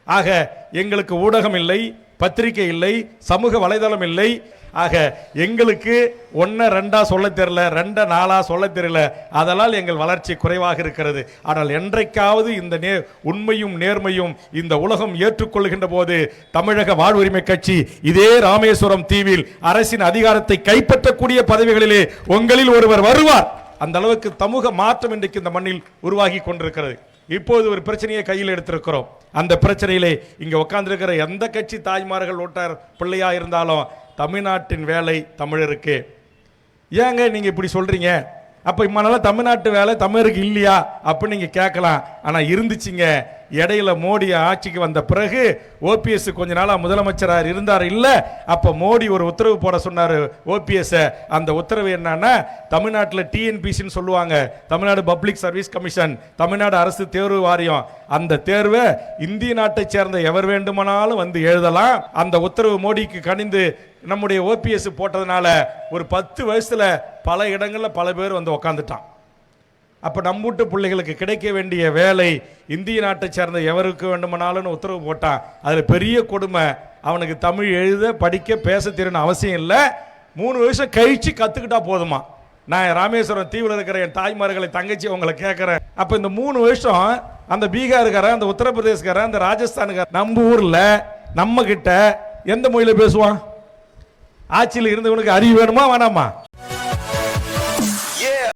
ஆக எங்களுக்கு ஊடகம் இல்லை, பத்திரிகை இல்லை, சமூக வலைதளம் இல்லை. ஆக எங்களுக்கு 1 2 சொல்ல தெரியல, 2 4 சொல்ல தெரியல. அதனால் எங்கள் வளர்ச்சி குறைவாக இருக்கிறது. ஆனால் என்றைக்காவது இந்த உண்மையும் நேர்மையும் இந்த உலகம் ஏற்றுக்கொள்கின்ற போது தமிழக வாழ்வுரிமை கட்சி இதே ராமேஸ்வரம் தீவில் அரசின் அதிகாரத்தை கைப்பற்றக்கூடிய பதவிகளிலே உங்களில் ஒருவர் வருவார். அந்த அளவுக்கு சமூக மாற்றம் இன்றைக்கு இந்த மண்ணில் உருவாகி கொண்டிருக்கிறது. இப்போது ஒரு பிரச்சனையை கையில் எடுத்திருக்கிறோம். அந்த பிரச்சனையிலே இங்க உட்கார்ந்திருக்கிற எந்த கட்சி தாய்மார்கள் ஓட்டார் பிள்ளையா இருந்தாலும் தமிழ்நாட்டின் வேலை தமிழருக்கு. ஏங்க நீங்க இப்படி சொல்றீங்க? அப்ப இம்மானால தமிழ்நாட்டு வேலை தமிழருக்கு இல்லையா அப்படின்னு நீங்க கேட்கலாம். ஆனா இருந்துச்சுங்க. இடையில மோடி ஆட்சிக்கு வந்த பிறகு ஓபிஎஸ் கொஞ்ச நாளா முதலமைச்சராக இருந்தார் இல்ல, அப்ப மோடி ஒரு உத்தரவு போட சொன்னாரு ஓபிஎஸ். அந்த உத்தரவு என்னன்னா, தமிழ்நாட்டில் டிஎன்பிசின்னு சொல்லுவாங்க, Tamil Nadu public service commission, Tamil Nadu அரசு தேர்வு வாரியம். அந்த தேர்வை இந்திய நாட்டை சேர்ந்த எவர் வேண்டுமானாலும் வந்து எழுதலாம். அந்த உத்தரவு மோடிக்கு கணிந்து நம்முடைய ஓபிஎஸ் போட்டதுனால ஒரு 10 வயசுல பல இடங்கள்ல பல பேர் வந்து உக்காந்துட்டான். அப்ப நம்மூட்டு பிள்ளைகளுக்கு கிடைக்க வேண்டிய வேலை இந்திய நாட்டை சேர்ந்த எவருக்கு வேண்டுமானாலும் உத்தரவு போட்டான். அதுல பெரிய கொடுமை, அவனுக்கு தமிழ் எழுத படிக்க பேச தெரியும் அவசியம் இல்லை, 3 வருஷம் கழிச்சு கத்துக்கிட்டா போதுமா. நான் ராமேஸ்வரம் தீவில் இருக்கிற என் தாய்மார்களை தங்கச்சி உங்களை கேட்கிறேன். அப்ப இந்த 3 வருஷம் அந்த பீகாருக்காரன், அந்த உத்தரப்பிரதேசக்காரன், அந்த ராஜஸ்தானுக்காரன் நம்ம ஊர்ல நம்ம கிட்ட எந்த மொழியில பேசுவான்? ஆட்சியில் இருந்தவனுக்கு அறிவு வேணுமா வேணாமா?